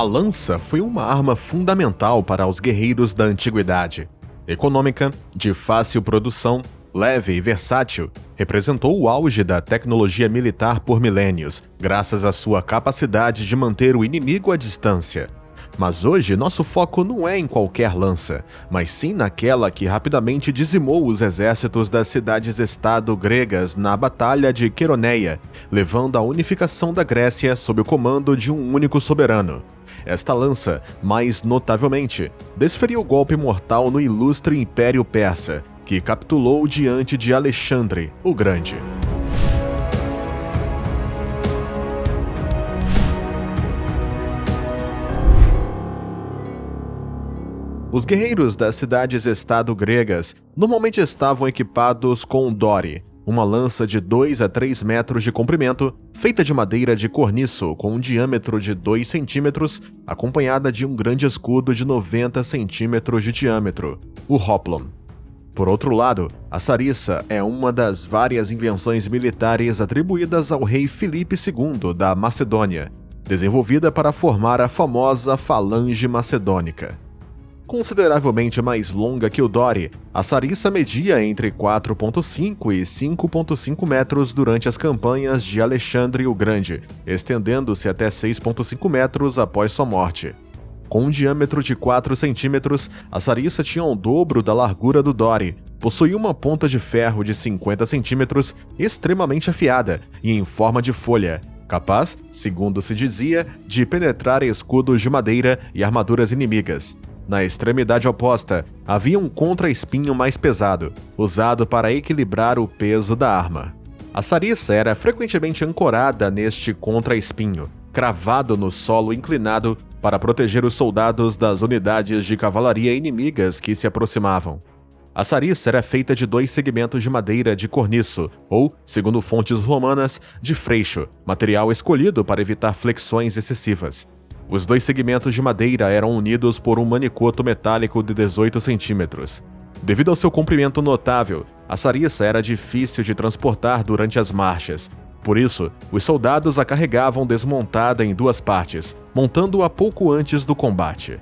lança foi uma arma fundamental para os guerreiros da antiguidade. Econômica, de fácil produção, leve e versátil, representou o auge da tecnologia militar por milênios, graças à sua capacidade de manter o inimigo à distância. Mas hoje nosso foco não é em qualquer lança, mas sim naquela que rapidamente dizimou os exércitos das cidades-estado gregas na Batalha de Queroneia, levando à unificação da Grécia sob o comando de um único soberano. Esta lança, mais notavelmente, desferiu o golpe mortal no ilustre Império Persa, que capitulou diante de Alexandre o Grande. Os guerreiros das cidades-estado gregas normalmente estavam equipados com um dori, uma lança de 2 a 3 metros de comprimento, feita de madeira de corniço com um diâmetro de 2 centímetros, acompanhada de um grande escudo de 90 centímetros de diâmetro, o hoplon. Por outro lado, a sarissa é uma das várias invenções militares atribuídas ao rei Filipe II da Macedônia, desenvolvida para formar a famosa falange macedônica. Consideravelmente mais longa que o dori, a sarissa media entre 4,5 e 5,5 metros durante as campanhas de Alexandre o Grande, estendendo-se até 6,5 metros após sua morte. Com um diâmetro de 4 centímetros, a sarissa tinha o dobro da largura do dori, possuía uma ponta de ferro de 50 centímetros extremamente afiada e em forma de folha, capaz, segundo se dizia, de penetrar escudos de madeira e armaduras inimigas. Na extremidade oposta, havia um contra-espinho mais pesado, usado para equilibrar o peso da arma. A sarissa era frequentemente ancorada neste contra-espinho, cravado no solo inclinado para proteger os soldados das unidades de cavalaria inimigas que se aproximavam. A sarissa era feita de 2 segmentos de madeira de corniço, ou, segundo fontes romanas, de freixo, material escolhido para evitar flexões excessivas. Os 2 segmentos de madeira eram unidos por um manicoto metálico de 18 centímetros. Devido ao seu comprimento notável, a sarissa era difícil de transportar durante as marchas. Por isso, os soldados a carregavam desmontada em 2 partes, montando-a pouco antes do combate.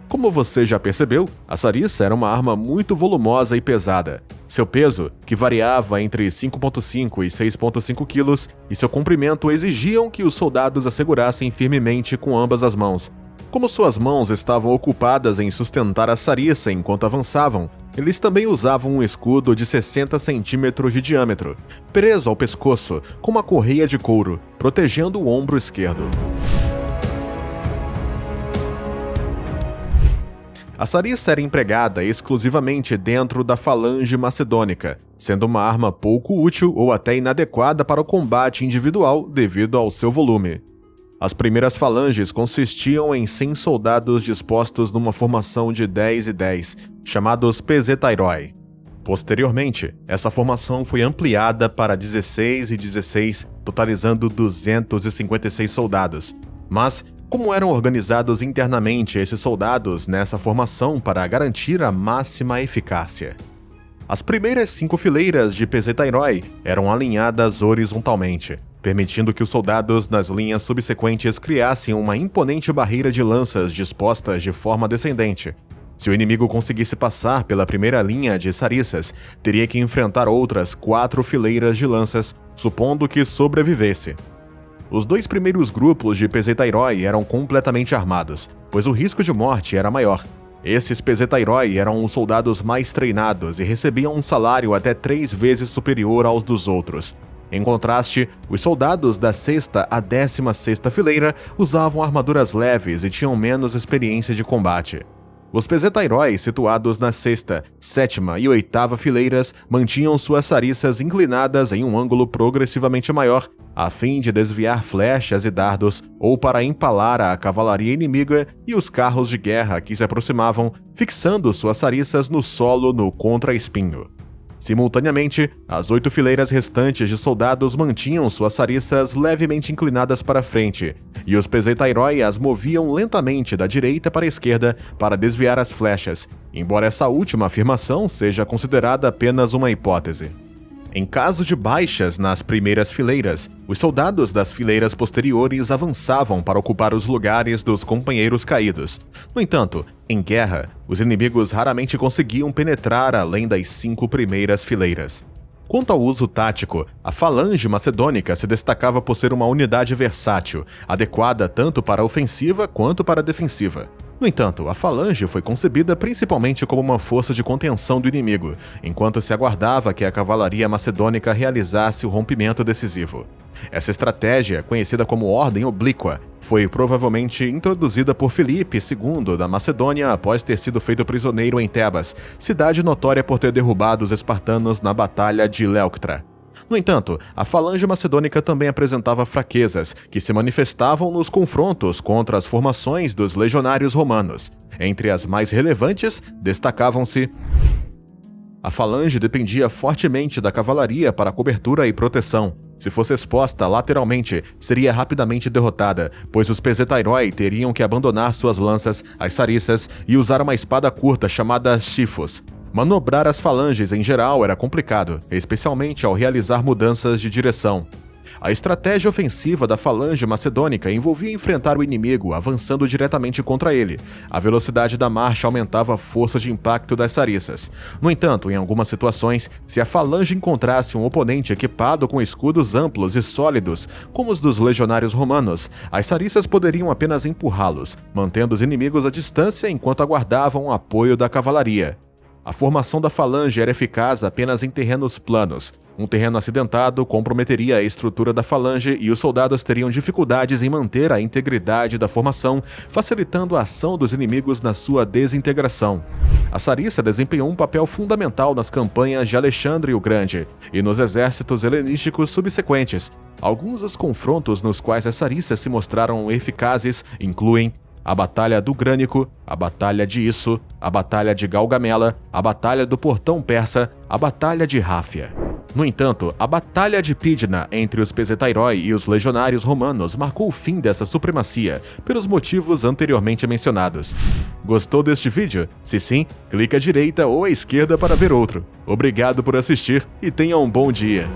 Como você já percebeu, a sarissa era uma arma muito volumosa e pesada. Seu peso, que variava entre 5,5 e 6,5 quilos, e seu comprimento exigiam que os soldados a segurassem firmemente com ambas as mãos. Como suas mãos estavam ocupadas em sustentar a sarissa enquanto avançavam, eles também usavam um escudo de 60 centímetros de diâmetro, preso ao pescoço com uma correia de couro, protegendo o ombro esquerdo. A sarissa era empregada exclusivamente dentro da falange macedônica, sendo uma arma pouco útil ou até inadequada para o combate individual devido ao seu volume. As primeiras falanges consistiam em 100 soldados dispostos numa formação de 10 e 10, chamados pezetairoi. Posteriormente, essa formação foi ampliada para 16 e 16, totalizando 256 soldados. Mas, como eram organizados internamente esses soldados nessa formação para garantir a máxima eficácia? As primeiras 5 fileiras de pezetairoi eram alinhadas horizontalmente, permitindo que os soldados nas linhas subsequentes criassem uma imponente barreira de lanças dispostas de forma descendente. Se o inimigo conseguisse passar pela primeira linha de sarissas, teria que enfrentar outras 4 fileiras de lanças, supondo que sobrevivesse. Os 2 primeiros grupos de pezetairoi eram completamente armados, pois o risco de morte era maior. Esses pezetairoi eram os soldados mais treinados e recebiam um salário até 3 vezes superior aos dos outros. Em contraste, os soldados da 6ª à 16ª fileira usavam armaduras leves e tinham menos experiência de combate. Os pezetairoi situados na 6ª, 7ª e 8ª fileiras mantinham suas sarissas inclinadas em um ângulo progressivamente maior, a fim de desviar flechas e dardos ou para empalar a cavalaria inimiga e os carros de guerra que se aproximavam, fixando suas sarissas no solo no contra-espinho. Simultaneamente, as 8 fileiras restantes de soldados mantinham suas sarissas levemente inclinadas para frente, e os pezetairoi as moviam lentamente da direita para a esquerda para desviar as flechas, embora essa última afirmação seja considerada apenas uma hipótese. Em caso de baixas nas primeiras fileiras, os soldados das fileiras posteriores avançavam para ocupar os lugares dos companheiros caídos. No entanto, em guerra, os inimigos raramente conseguiam penetrar além das 5 primeiras fileiras. Quanto ao uso tático, a falange macedônica se destacava por ser uma unidade versátil, adequada tanto para a ofensiva quanto para a defensiva. No entanto, a falange foi concebida principalmente como uma força de contenção do inimigo, enquanto se aguardava que a cavalaria macedônica realizasse o rompimento decisivo. Essa estratégia, conhecida como Ordem Oblíqua, foi provavelmente introduzida por Filipe II da Macedônia após ter sido feito prisioneiro em Tebas, cidade notória por ter derrubado os espartanos na Batalha de Leuctra. No entanto, a falange macedônica também apresentava fraquezas, que se manifestavam nos confrontos contra as formações dos legionários romanos. Entre as mais relevantes, destacavam-se: a falange dependia fortemente da cavalaria para cobertura e proteção. Se fosse exposta lateralmente, seria rapidamente derrotada, pois os Pesetairoi teriam que abandonar suas lanças, as sarissas, e usar uma espada curta chamada chifos. Manobrar as falanges em geral era complicado, especialmente ao realizar mudanças de direção. A estratégia ofensiva da falange macedônica envolvia enfrentar o inimigo avançando diretamente contra ele. A velocidade da marcha aumentava a força de impacto das sarissas. No entanto, em algumas situações, se a falange encontrasse um oponente equipado com escudos amplos e sólidos, como os dos legionários romanos, as sarissas poderiam apenas empurrá-los, mantendo os inimigos à distância enquanto aguardavam o apoio da cavalaria. A formação da falange era eficaz apenas em terrenos planos. Um terreno acidentado comprometeria a estrutura da falange e os soldados teriam dificuldades em manter a integridade da formação, facilitando a ação dos inimigos na sua desintegração. A sarissa desempenhou um papel fundamental nas campanhas de Alexandre o Grande e nos exércitos helenísticos subsequentes. Alguns dos confrontos nos quais as sarissas se mostraram eficazes incluem a Batalha do Grânico, a Batalha de Isso, a Batalha de Galgamela, a Batalha do Portão Persa, a Batalha de Ráfia. No entanto, a Batalha de Pydna entre os Pesetairoi e os legionários romanos marcou o fim dessa supremacia, pelos motivos anteriormente mencionados. Gostou deste vídeo? Se sim, clique à direita ou à esquerda para ver outro. Obrigado por assistir e tenha um bom dia!